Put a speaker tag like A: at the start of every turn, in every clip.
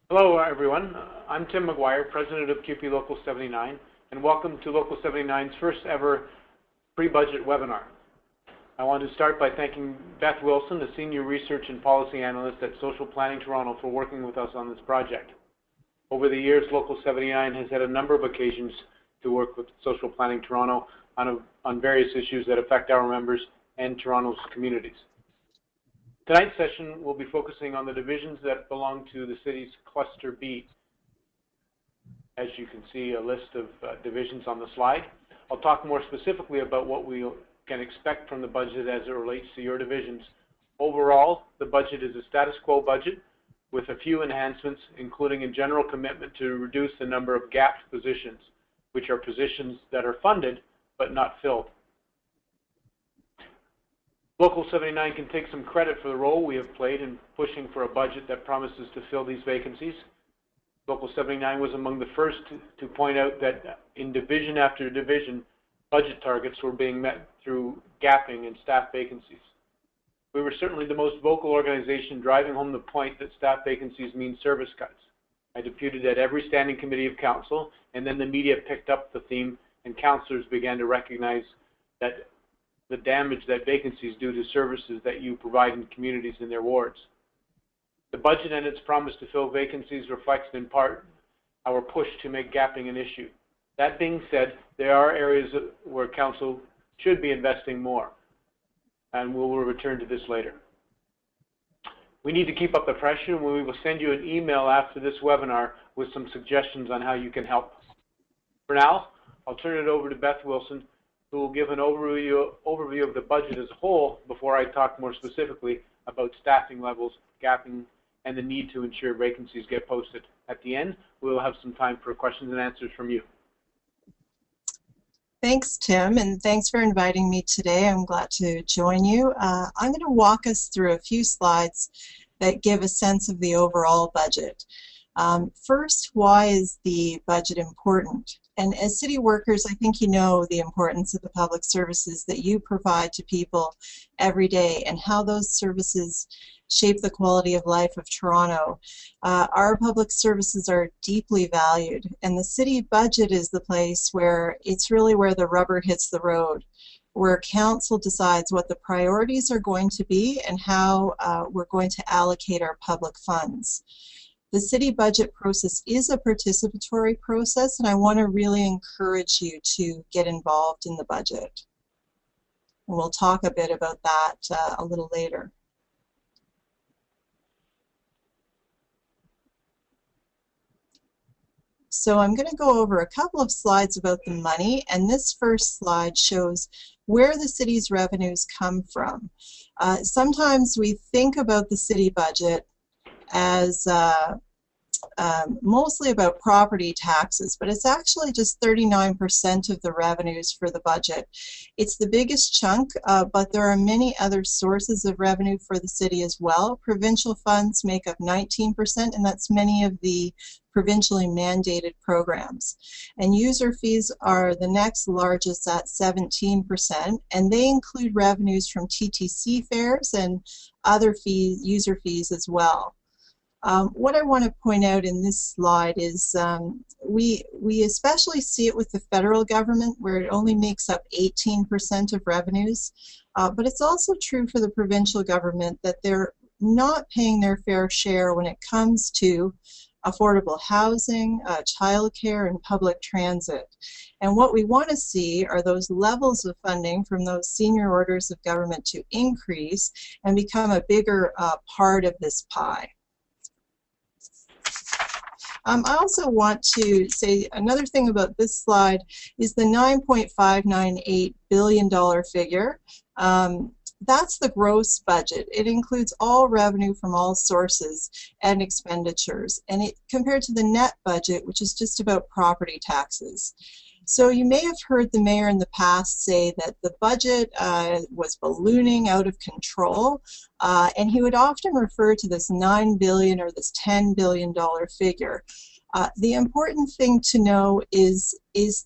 A: Hello, everyone. I'm Tim McGuire, President of CUPE Local 79, and welcome to Local 79's first ever pre-budget webinar. I want to start by thanking Beth Wilson, the Senior Research and Policy Analyst at Social Planning Toronto, for working with us on this project. Over the years, Local 79 has had a number of occasions to work with Social Planning Toronto on various issues that affect our members and Toronto's communities. Tonight's session will be focusing on the divisions that belong to the city's Cluster B. As you can see, a list of divisions on the slide. I'll talk more specifically about what we can expect from the budget as it relates to your divisions. Overall, the budget is a status quo budget with a few enhancements, including a general commitment to reduce the number of gapped positions, which are positions that are funded but not filled. Local 79 can take some credit for the role we have played in pushing for a budget that promises to fill these vacancies. Local 79 was among the first to point out that in division after division, budget targets were being met through gapping and staff vacancies. We were certainly the most vocal organization driving home the point that staff vacancies mean service cuts. I deputed at every standing committee of council, and then the media picked up the theme and councillors began to recognize that the damage that vacancies do to services that you provide in communities in their wards. The budget and its promise to fill vacancies reflects in part our push to make gapping an issue. That being said, there are areas where council should be investing more, and we will return to this later. We need to keep up the pressure, and we will send you an email after this webinar with some suggestions on how you can help. For now, I'll turn it over to Beth Wilson, who will give an overview of the budget as a whole before I talk more specifically about staffing levels, gapping, and the need to ensure vacancies get posted. At the end, we will have some time for questions and answers from you.
B: Thanks, Tim, and thanks for inviting me today. I'm glad to join you. I'm going to walk us through a few slides that give a sense of the overall budget. First, why is the budget important? And as city workers, I think you know the importance of the public services that you provide to people every day and how those services shape the quality of life of Toronto. Our public services are deeply valued, and the city budget is the place where it's really where the rubber hits the road, where council decides what the priorities are going to be and how we're going to allocate our public funds. The city budget process is a participatory process, and I want to really encourage you to get involved in the budget. And we'll talk a bit about that a little later. So I'm going to go over a couple of slides about the money, and this first slide shows where the city's revenues come from. Sometimes we think about the city budget as mostly about property taxes, but it's actually just 39% of the revenues for the budget. It's the biggest chunk, but there are many other sources of revenue for the city as well. Provincial funds make up 19%, and that's many of the provincially mandated programs. And user fees are the next largest at 17%, and they include revenues from TTC fares and other fees, user fees as well. What I want to point out in this slide is we especially see it with the federal government, where it only makes up 18% of revenues, but it's also true for the provincial government that they're not paying their fair share when it comes to affordable housing, childcare, and public transit. And what we want to see are those levels of funding from those senior orders of government to increase and become a bigger part of this pie. I also want to say another thing about this slide is the $9.598 billion figure. That's the gross budget. It includes all revenue from all sources and expenditures, and it compared to the net budget, which is just about property taxes. So you may have heard the mayor in the past say that the budget was ballooning out of control, and he would often refer to this $9 billion or this $10 billion figure. The important thing to know is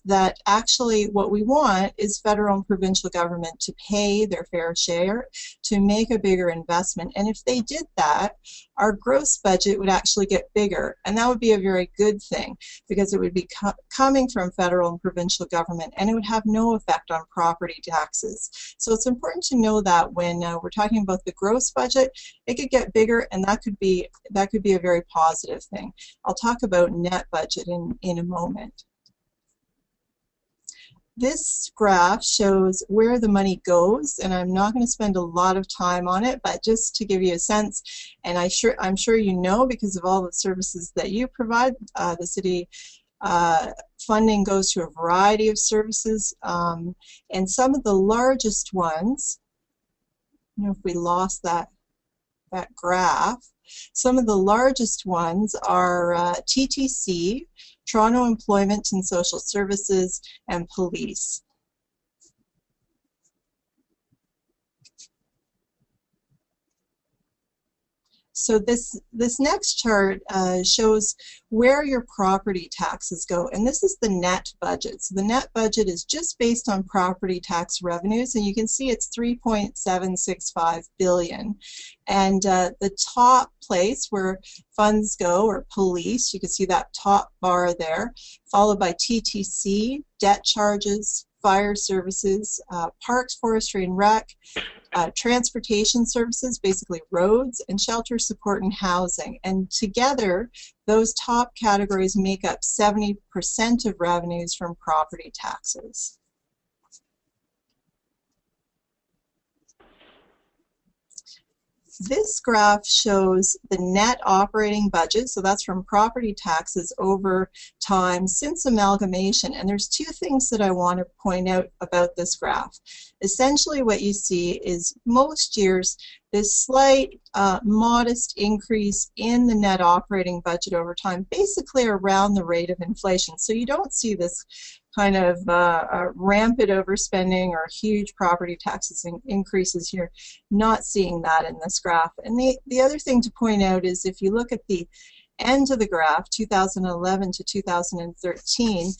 B: that actually what we want is federal and provincial government to pay their fair share, to make a bigger investment. And if they did that, our gross budget would actually get bigger. And that would be a very good thing, because it would be coming from federal and provincial government, and it would have no effect on property taxes. So it's important to know that when we're talking about the gross budget, it could get bigger, and that could be a very positive thing. I'll talk about net budget in a moment. This graph shows where the money goes, and I'm not going to spend a lot of time on it, but just to give you a sense, and I'm sure you know, because of all the services that you provide, the city funding goes to a variety of services, and some of the largest ones, you know, if we lost that graph, some of the largest ones are TTC, Toronto Employment and Social Services, and Police. So this next chart shows where your property taxes go, and this is the net budget. So the net budget is just based on property tax revenues, and you can see it's $3.765 billion. And the top place where funds go, or police, you can see that top bar there, followed by TTC, debt charges, fire services, parks, forestry and rec, transportation services, basically roads, and shelter support and housing. And together, those top categories make up 70% of revenues from property taxes. This graph shows the net operating budget, so that's from property taxes over time since amalgamation. And there's two things that I want to point out about this graph. Essentially what you see is most years this slight modest increase in the net operating budget over time, basically around the rate of inflation. So you don't see this kind of rampant overspending or huge property taxes increases here. Not seeing that in this graph. And the other thing to point out is if you look at the end of the graph, 2011 to 2013,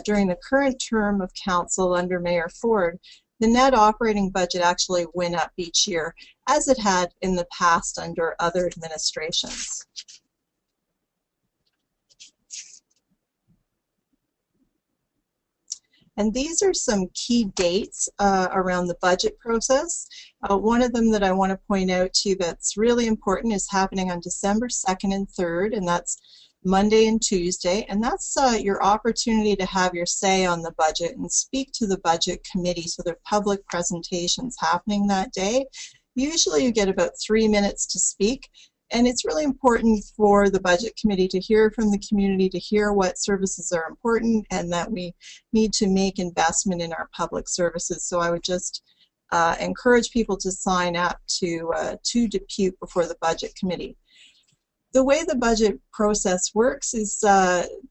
B: during the current term of council under Mayor Ford, the net operating budget actually went up each year, as it had in the past under other administrations. And these are some key dates around the budget process. One of them that I want to point out to you that's really important is happening on December 2nd and 3rd, and that's Monday and Tuesday. And that's your opportunity to have your say on the budget and speak to the budget committee. So there are public presentations happening that day. Usually you get about 3 minutes to speak. And it's really important for the budget committee to hear from the community, to hear what services are important, and that we need to make investment in our public services. So I would just encourage people to sign up to CUPE before the budget committee. The way the budget process works is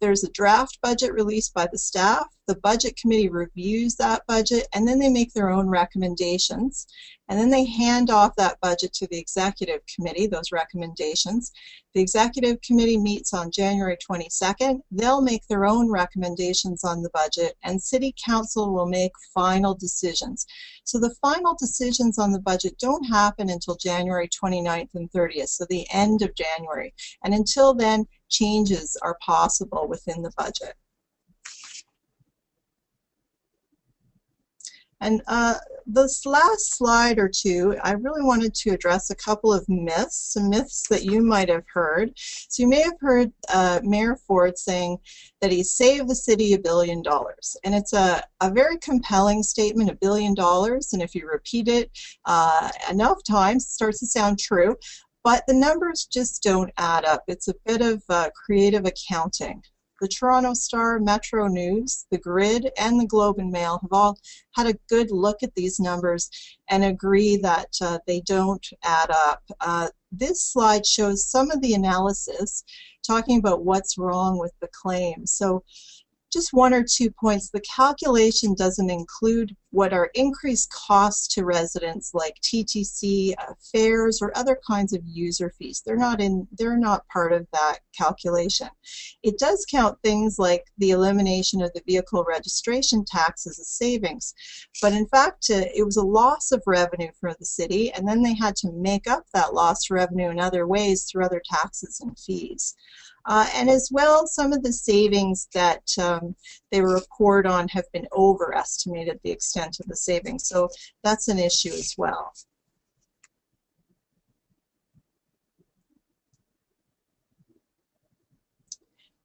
B: there's a draft budget released by the staff. The budget committee reviews that budget, and then they make their own recommendations. And then they hand off that budget to the executive committee, those recommendations. The executive committee meets on January 22nd. They'll make their own recommendations on the budget, and City Council will make final decisions. So the final decisions on the budget don't happen until January 29th and 30th, so the end of January. And until then, changes are possible within the budget. And this last slide or two, I really wanted to address a couple of myths, some myths that you might have heard. So you may have heard Mayor Ford saying that he saved the city $1 billion. And it's a very compelling statement, $1 billion. And if you repeat it enough times, it starts to sound true. But the numbers just don't add up. It's a bit of creative accounting. The Toronto Star, Metro News, The Grid, and the Globe and Mail have all had a good look at these numbers and agree that they don't add up. This slide shows some of the analysis talking about what's wrong with the claim. So just one or 2 points. The calculation doesn't include what are increased costs to residents like TTC, fares, or other kinds of user fees. They're not part of that calculation. It does count things like the elimination of the vehicle registration tax as a savings, but in fact it was a loss of revenue for the city, and then they had to make up that lost revenue in other ways through other taxes and fees. And as well, some of the savings that they report on have been overestimated, the extent of the savings. So that's an issue as well.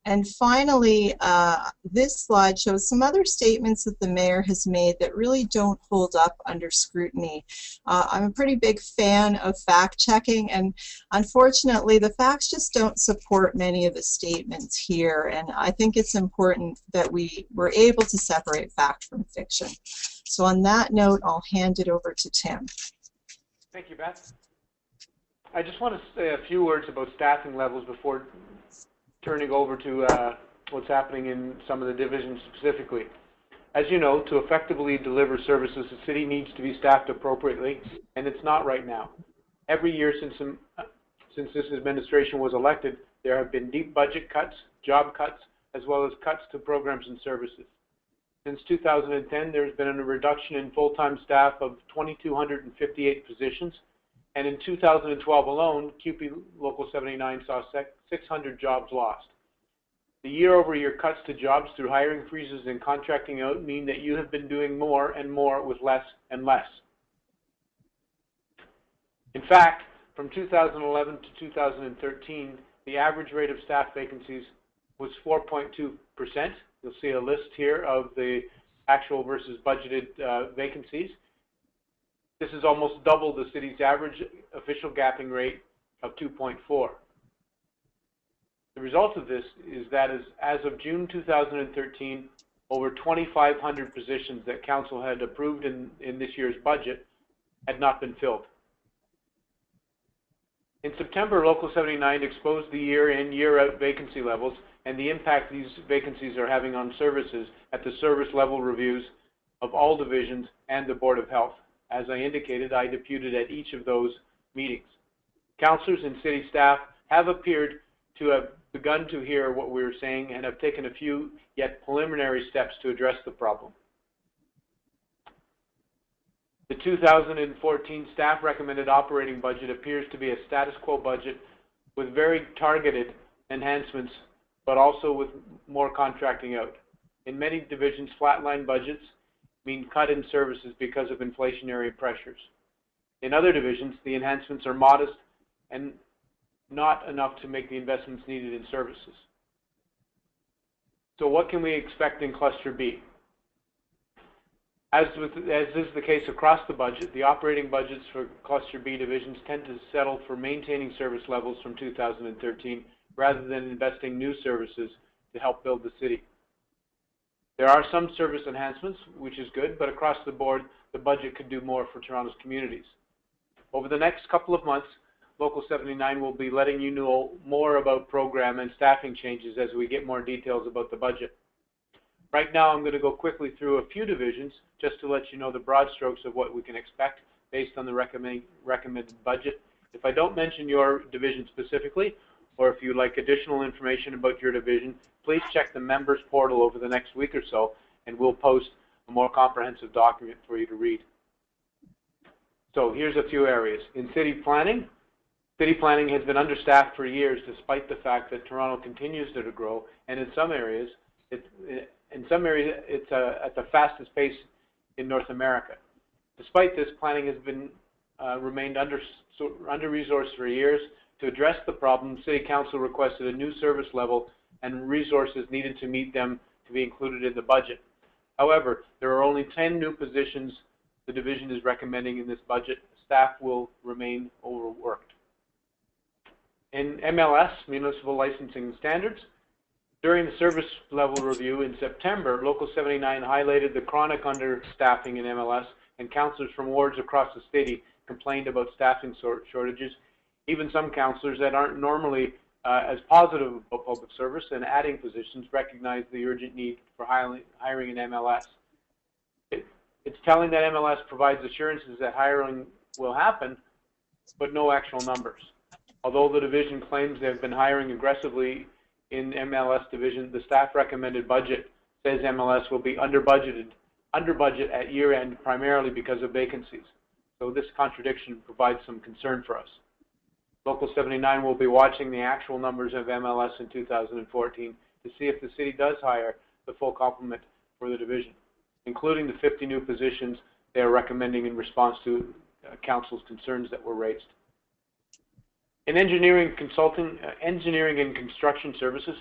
B: And finally, this slide shows some other statements that the mayor has made that really don't hold up under scrutiny. I'm a pretty big fan of fact-checking, and unfortunately the facts just don't support many of the statements here, and I think it's important that we were able to separate fact from fiction. So on that note, I'll hand it over to Tim.
A: Thank you, Beth. I just want to say a few words about staffing levels before turning over to what's happening in some of the divisions specifically. As you know, to effectively deliver services, the city needs to be staffed appropriately, and it's not right now. Every year since this administration was elected, there have been deep budget cuts, job cuts, as well as cuts to programs and services. Since 2010, there's been a reduction in full-time staff of 2,258 positions, and in 2012 alone, CUPE Local 79 saw 600 jobs lost. The year-over-year cuts to jobs through hiring freezes and contracting out mean that you have been doing more and more with less and less. In fact, from 2011 to 2013, the average rate of staff vacancies was 4.2%. You'll see a list here of the actual versus budgeted vacancies. This is almost double the city's average official gapping rate of 2.4. The result of this is that as of June 2013, over 2,500 positions that Council had approved in this year's budget had not been filled. In September, Local 79 exposed the year-in, year-out vacancy levels and the impact these vacancies are having on services at the service level reviews of all divisions and the Board of Health. As I indicated, I deputed at each of those meetings. Councillors and city staff have appeared to have begun to hear what we were saying and have taken a few yet preliminary steps to address the problem. The 2014 staff recommended operating budget appears to be a status quo budget with very targeted enhancements, but also with more contracting out. In many divisions, flatline budgets mean cut in services because of inflationary pressures. In other divisions, the enhancements are modest and not enough to make the investments needed in services. So what can we expect in Cluster B? As is the case across the budget, the operating budgets for Cluster B divisions tend to settle for maintaining service levels from 2013 rather than investing new services to help build the city. There are some service enhancements, which is good, but across the board, the budget could do more for Toronto's communities. Over the next couple of months, Local 79 will be letting you know more about program and staffing changes as we get more details about the budget. Right now, I'm going to go quickly through a few divisions just to let you know the broad strokes of what we can expect based on the recommended budget. If I don't mention your division specifically, or if you'd like additional information about your division, please check the members portal over the next week or so, and we'll post a more comprehensive document for you to read. So here's a few areas. In city planning has been understaffed for years despite the fact that Toronto continues to grow, and in some areas it's at the fastest pace in North America. Despite this, planning has been remained under-resourced for years. To address the problem, City Council requested a new service level and resources needed to meet them to be included in the budget. However, there are only 10 new positions the division is recommending in this budget. Staff will remain overworked. In MLS, Municipal Licensing Standards, during the service level review in September, Local 79 highlighted the chronic understaffing in MLS, and councillors from wards across the city complained about staffing shortages. Even some councillors that aren't normally as positive about public service and adding positions recognize the urgent need for hiring in MLS. It's telling that MLS provides assurances that hiring will happen, but no actual numbers. Although the division claims they've been hiring aggressively in MLS division, the staff recommended budget says MLS will be under budget at year end, primarily because of vacancies. So this contradiction provides some concern for us. Local 79 will be watching the actual numbers of MLS in 2014 to see if the city does hire the full complement for the division, including the 50 new positions they are recommending in response to council's concerns that were raised. In engineering and construction services,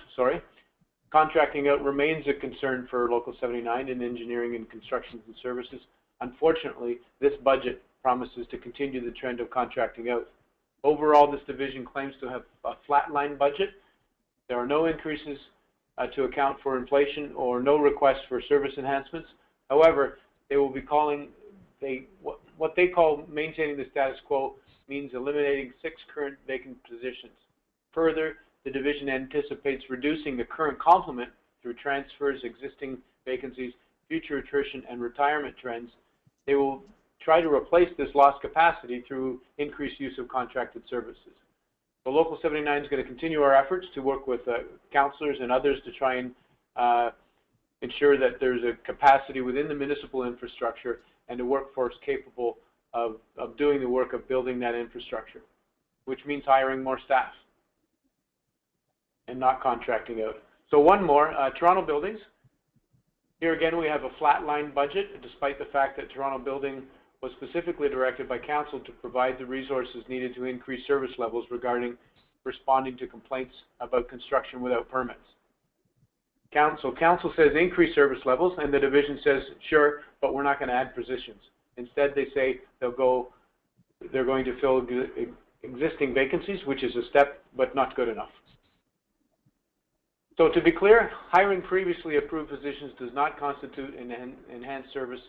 A: contracting out remains a concern for Local 79 in engineering and construction and services. Unfortunately, this budget promises to continue the trend of contracting out. Overall, this division claims to have a flatline budget. There are no increases to account for inflation or no requests for service enhancements. However, they will be what they call maintaining the status quo means eliminating 6 current vacant positions. Further, the division anticipates reducing the current complement through transfers, existing vacancies, future attrition, and retirement trends. They will try to replace this lost capacity through increased use of contracted services. So Local 79 is going to continue our efforts to work with councillors and others to try and ensure that there's a capacity within the municipal infrastructure and a workforce capable of doing the work of building that infrastructure, which means hiring more staff and not contracting out. So one more, Toronto Buildings. Here again we have a flatline budget, despite the fact that Toronto Building was specifically directed by Council to provide the resources needed to increase service levels regarding responding to complaints about construction without permits. Council says increase service levels, and the division says, sure, but we're not going to add positions. Instead, they say they're going to fill existing vacancies, which is a step, but not good enough. So to be clear, hiring previously approved positions does not constitute an enhanced service.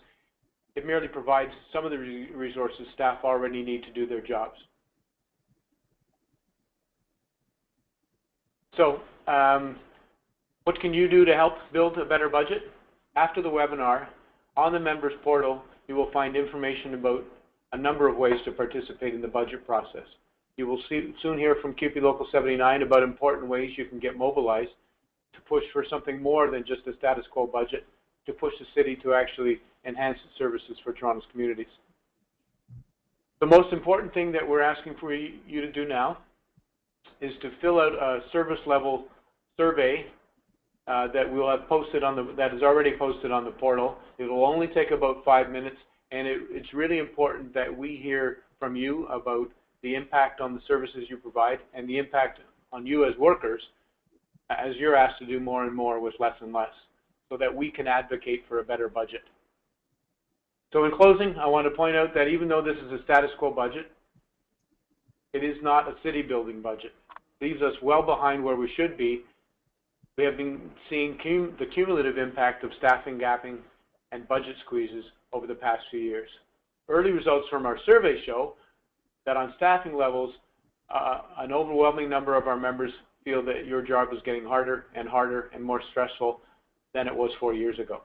A: It merely provides some of the resources staff already need to do their jobs. So what can you do to help build a better budget? After the webinar, on the members portal, you will find information about a number of ways to participate in the budget process. You will soon hear from CUPE Local 79 about important ways you can get mobilized to push for something more than just a status quo budget, to push the city to actually enhance its services for Toronto's communities. The most important thing that we're asking for you to do now is to fill out a service level survey that we'll have posted on that is already posted on the portal. It will only take about 5 minutes, and it's really important that we hear from you about the impact on the services you provide and the impact on you as workers as you're asked to do more and more with less and less, so that we can advocate for a better budget. So in closing, I want to point out that even though this is a status quo budget, it is not a city building budget. It leaves us well behind where we should be. We have been seeing the cumulative impact of staffing gapping and budget squeezes over the past few years. Early results from our survey show that on staffing levels, an overwhelming number of our members feel that your job is getting harder and more stressful than it was 4 years ago.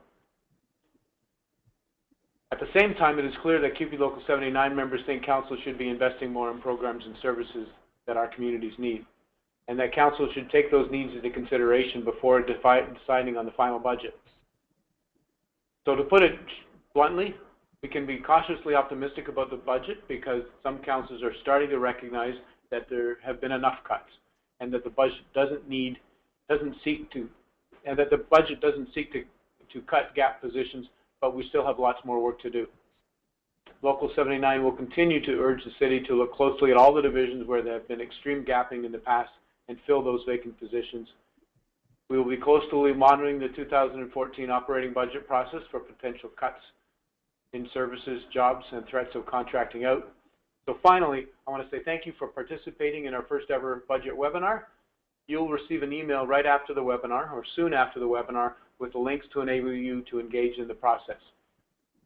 A: At the same time, it is clear that CUPE Local 79 members think Council should be investing more in programs and services that our communities need, and that Council should take those needs into consideration before deciding on the final budget. So to put it bluntly, we can be cautiously optimistic about the budget because some councils are starting to recognize that there have been enough cuts, and that the budget doesn't seek to cut gap positions, but we still have lots more work to do. Local 79 will continue to urge the city to look closely at all the divisions where there have been extreme gapping in the past and fill those vacant positions. We will be closely monitoring the 2014 operating budget process for potential cuts in services, jobs, and threats of contracting out. So finally, I want to say thank you for participating in our first ever budget webinar. You'll receive an email right after the webinar or soon after the webinar with the links to enable you to engage in the process.